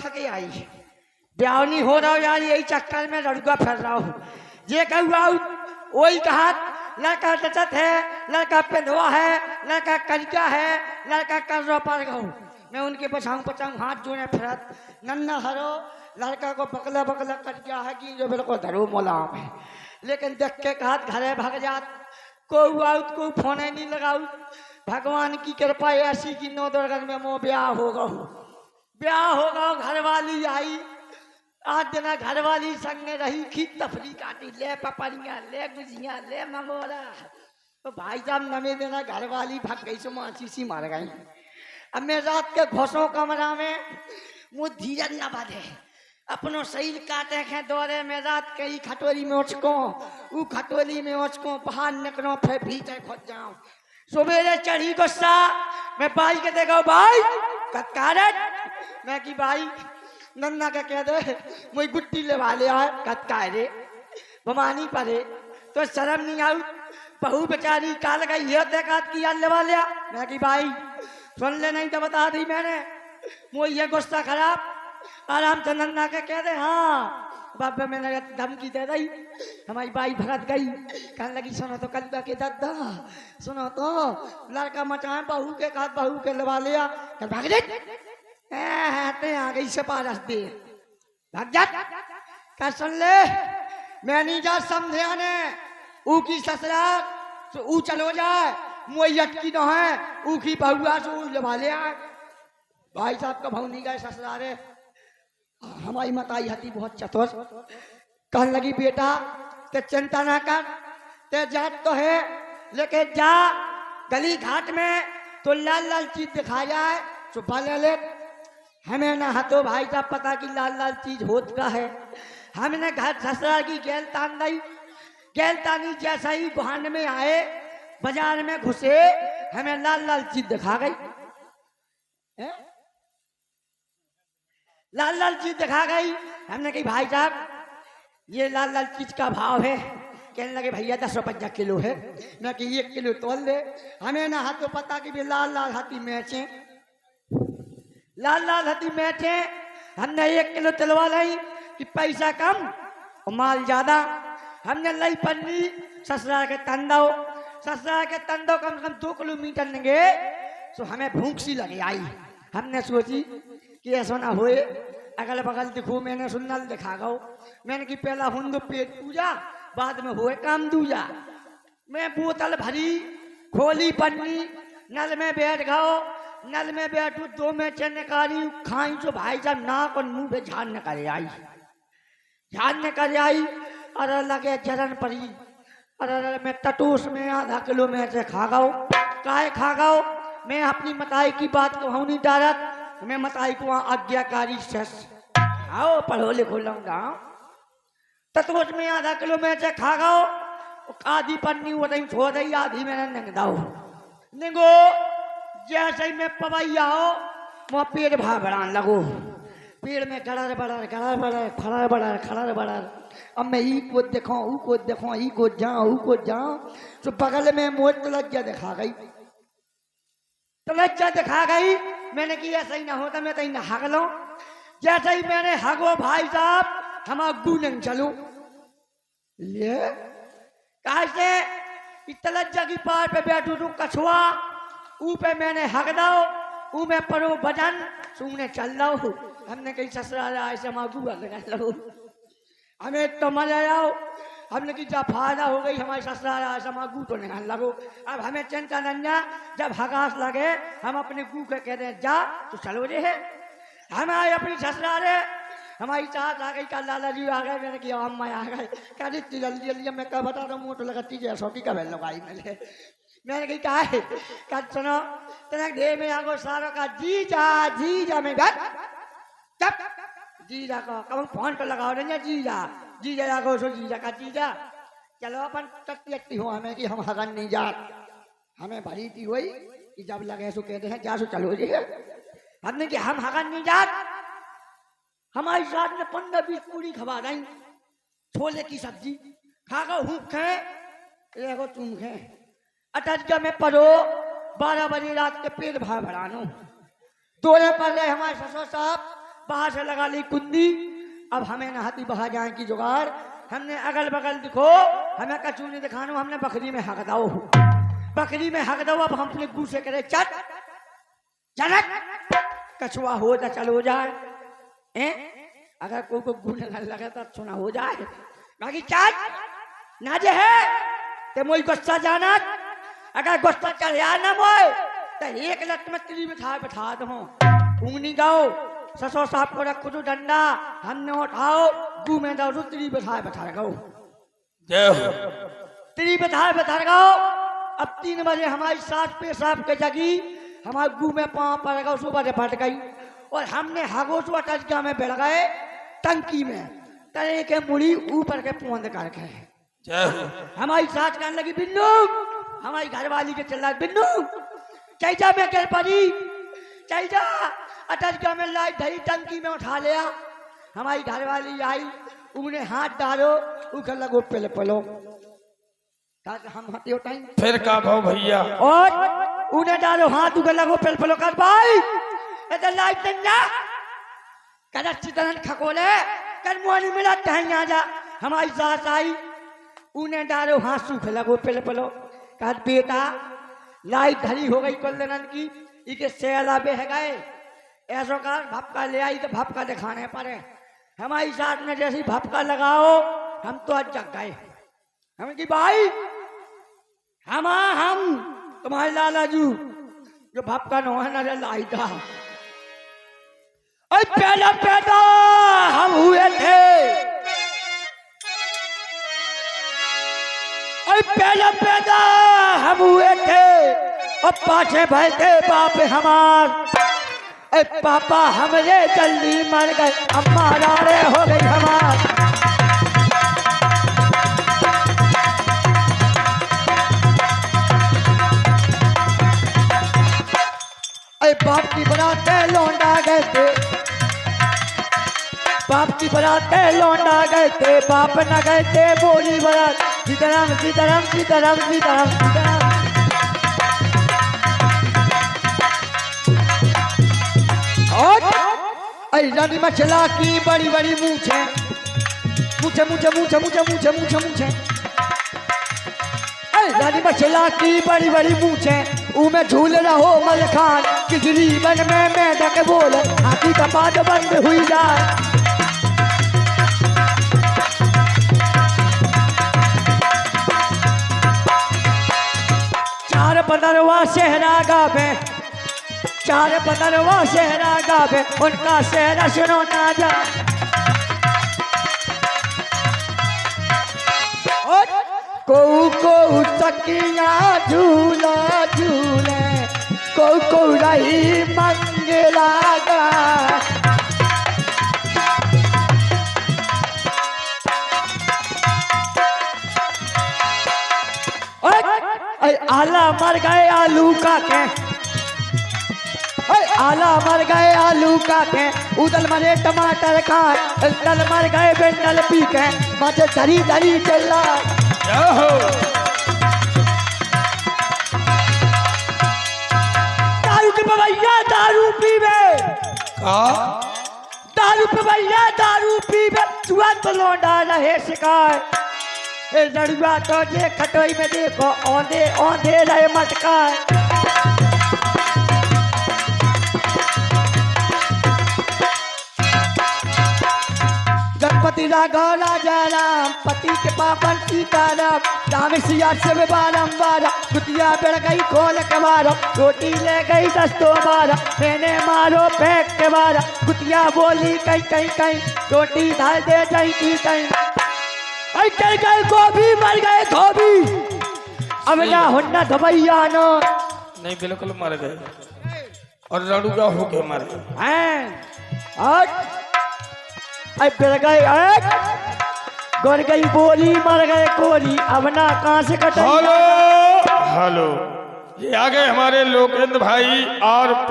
छके आई ब्याह नहीं हो रहा यार, यही चक्कर में लड़का फिर रहा हूँ। ये कहूआ वही कहा लड़का जचत है, लड़का पेंधवा है, लड़का करिका है, लड़का कर्रो पर गऊ। मैं उनके बचाऊं बचाऊं हाथ जोड़े फिरत नन्ना हरो लड़का को बकला बकला कर गया है कि जो बिल्कुल धरो मोलाम है। लेकिन देख के कहा घरे भाग जात को आउत को फोन नहीं लगाऊ। भगवान की कृपा ऐसी कि 9 दुर्गन में मो ब्याह होगा, ब्याह होगा। घरवाली आई आज दिन घरवाली संग रही खी तफरी काटी ले पपड़िया ले गुजिया ले मंगोरा। तो भाई साहब नवे दिन घरवाली भाग गई सो माची सी मार गई। अब मैं रात के घोसों कमरा में मुँह धीरज न बाधे अपनो शरीर काटे हैं दौरे में रात के ही खटोरी में उचको ऊ खटोली में उचको बाहर निकलो फिर भीतर खोज जाऊं। सुबेरे चढ़ी गुस्सा मैं भाई के देखा भाई कत्कारत मैं की भाई नन्ना के कह दे मुझे गुट्टी ले वाले आए कत्कारे बमानी पड़े तो शर्म नहीं आऊ। बहू बेचारी काल गई ये देखा किया ले वाले मैं की भाई सुन ले नहीं तो बता दी मैंने मुझे ये गुस्सा खराब आराम से नन्ना के कह दे। हाँ बाबा मैंने धमकी दे दी हमारी बाई भगत गई कहने लगी सुनो तो कल के दादा सुनो तो लड़का मचाए बहू के कहा बहू के लवा लिया कल भाग दे आ गई से पारस दे भाग जा कह सुन ले मैं नहीं जा समझे आने ऊ की ससुराल तो ऊ चलो जाए मुझे अटकी न है ऊ की बहुआ से ऊ लवा लिया। भाई साहब का भाव नहीं गए ससुरारे। हमारी मताई हती बहुत चतुर कहने लगी बेटा ते चिंता ना कर ते जात तो है लेकिन जा गली घाट में तो लाल लाल चीज दिखा जाए चुपा ले ले। हमें ना हतो भाई साहब पता कि लाल लाल चीज होत का है। हमने घर ससुराल की गैल तान दी गैल तानी जैसा ही गुहान में आए बाजार में घुसे हमें लाल लाल चीज दिखा गई लाल लाल चीज दिखा गई। हमने कही भाई साहब ये लाल लाल चीज का भाव है। कहने लगे भैया 10 रुपया किलो है। मैं कि 1 किलो तोल दे। हमें ना हाथ तो पता कि लाल लाल हाथी मैचे लाल लाल हाथी मैचे हमने 1 किलो तलवा लाई कि पैसा कम और माल ज्यादा। हमने लाई पन्नी ससुराल के तंदो कम से कम 2 किलोमीटर लेंगे तो हमें भूख सी लगी आई। हमने सोची कि ऐसा ना होए अगल बगल दिखो मैंने सुनल दिखा गो मैंने कि पहला हुंदो पेट पूजा बाद में हुए काम दूजा। मैं बोतल भरी खोली पन्नी नल में बैठ गओ नल में बैठू 2 में निकाली खाई तो भाई साहब नाक और मुंह पे झाड़ निकल आई अरे लगे जरन पड़ी अरे मैं टटूस में आधा किलो में से खा गओ काहे खा गओ। मैं अपनी मताई की बात को हूँ नहीं डारत मैं मताई को आज्ञाकारी सस आओ पढ़ो लिखो लूंगा टटूस में आधा किलो में से खा गओ आधी पन्नी वो नहीं छोड़ रही आधी मैंने निंग दाओ निगो जैसे ही मैं पवैया हो वहाँ पेड़ भा बढ़ाने लगो पेड़ में गड़र बड़र अब मैं ई को देखो ऊ को देखो ई को जाऊं तो बगल में मोर तलज्जा दिखा गई मैंने कि ऐसा ही ना होता मैं कहीं हग लो। जैसे ही मैंने हगो भाई साहब हम अग्गू नहीं चलो ले कैसे तलज्जा की पार पे बैठू तू कछुआ ऊ पे मैंने हग दो ऊ में परो बजन सुने चल रहा हमने कहीं ससुराल ऐसे मागू लगा लो हमें तो मजा आओ। हमने कि जब फायदा हो गई हमारे ससुराल ऐसा मागू तो निकाल लगो। अब हमें चिंता नहीं जब हगास लगे हम अपने गू के कह रहे जा तो चलो रे है हम आए अपनी ससुराल हमारी चाहत आ गई कल लाला जी आ गए मैंने किया अम्मा आ गए कह दी जल्दी जल्दी मैं क्या बता रहा हूँ मोटो लगा तीजे सोटी का बेल लगाई मैंने कही कहा है कल सुनो तेरे ढेर में आगो सारों का जी जा मैं बैठ तब जीजा को कब फोन पर लगाओ नहीं जीजा जागो सो जीजा का जीजा चलो अपन टट्टी हो हमें कि हम हगन नहीं जात हमें भरी थी हुई कि जब लगे सो कहते हैं जा सो चलो जी हमने कि हम हगन नहीं जात। हमारी साथ में 15-20 पूरी खवा गई छोले की सब्जी खा गो हूँ खे एगो तुम खे अटैच में पढ़ो 12 बजे रात के पेट भरानो दोने पर ले हमारे ससुर साहब बाहर से लगा ली कुंदी। अब हमें नहाती बहा जाए की जुगाड़। हमने अगल बगल दिखो, हमें कचू नहीं दिखानो, हमने बकरी में हक दो, बकरी में हक दो। अब हम अपने गू से करे चट चलक कछुआ हो तो चलो जाए। अगर कोई को गू लगे तो सुना हो जाए, बाकी चट ना जे है ते मोई गुस्सा जाना। अगर गुस्सा चल यार ना मोए तो एक लट में तिली बैठा दो। ऊँगनी गाओ ससो साहब को रखो तो डंडा, हमने उठाओ गू में दो तिली बैठा गाओ। जय हो। तिली बैठा गाओ। अब 3 बजे हमारी सास पेशाब के जगी, हमारे गू में पाँव पड़ गया, सुबह से फट गई। और हमने हगोसुआ टचका में बैठ गए टंकी में, तले के मुड़ी ऊपर के पोंद करके। हमारी सास कहने लगी बिन्नू, हमारी घरवाली के चल रहा बिन्नू चैजा में गिर पड़ी, चैजा टचका में लाई धरी टंकी में उठा लिया। हमारी घरवाली आई, उन्हें हाथ डालो, उखर लगो पहले पलो हम हटे टाइम फिर का भाव भैया, और उन्हें डालो हाथ उखर लगो पहले पलो कर भाई इधर लाइट दंजा कर अच्छी तरह खकोले कर मोनी मिला टहन आ जा। हमारी सास आई, उन्हें डालो हाथ सूख लगो पहले पलो कर बेटा लाइट धरी हो गई कुलदनन की, इके सेला बह गए। ऐसो कर भपका ले आई तो भपका दिखाने पड़े। हमारी सास ने जैसी भपका लगाओ हम तो आज जग गए। हम की भाई हम तुम्हारे लालाजू जो भपका न लाइट पहला पैदा हम हुए थे, पहला पैदा हम हुए थे और पाछे भय थे बाप हमार। पापा हमरे जल्दी मर गए, अम्मा राड़े हो गई हमार। बाप की बराते लौंडा गए थे, बाप की बराते लौंडा गए थे, बाप न गए थे बोली बरात। सीताराम सीताराम सीताराम सीताराम सीताराम। और रानी मछला की बड़ी बड़ी मूछे मूछे मूछे मूछे मूछे मूछे मूछे मूछे। रानी मछला की बड़ी बड़ी मूछे, उमे झूल रहो मलखान। किजली बन में मेढक बोल, हाथी का पाद बंद हुई जाए। चार बदरवा शहरा गावे, चार बदरवा शहरा गावे, उनका शहरा सुनो ना जा। को सकिया झूला झूले, को रही मंगला गा। आला मर गए आलू का के, आला मर गए आलू का के, उदल मरे टमाटर खाए, उदल मर गए बेंडल पी के, मजे धरी धरी चला। दारू के भैया दारू पीवे, दारू पे भैया दारू पीवे, तुरंत लौंडा रहे शिकाय। लड़ुआ तो जे खटोई में देखो औंधे औंधे रहे मटकाए। गणपति राघव राजा राम, पति के पापन सीताराम, राम सिया से बारम्बार, कुतिया बढ़ गई खोल के मारो, रोटी ले गई दस्तो मारा, मैंने मारो फेंक के मारा, कुतिया बोली कहीं कहीं कहीं, रोटी धार दे जाई की कहीं। चल गए गोभी मर गए धोबी, अब ना होना धबैया नो नहीं बिल्कुल मर गए और लड़ूगा होके मर गए हैं। और बिल गए गुर गई बोली मर गए कोरी, अब ना कहाँ से कटे। हेलो हेलो, ये आ गए हमारे लोकेंद्र भाई और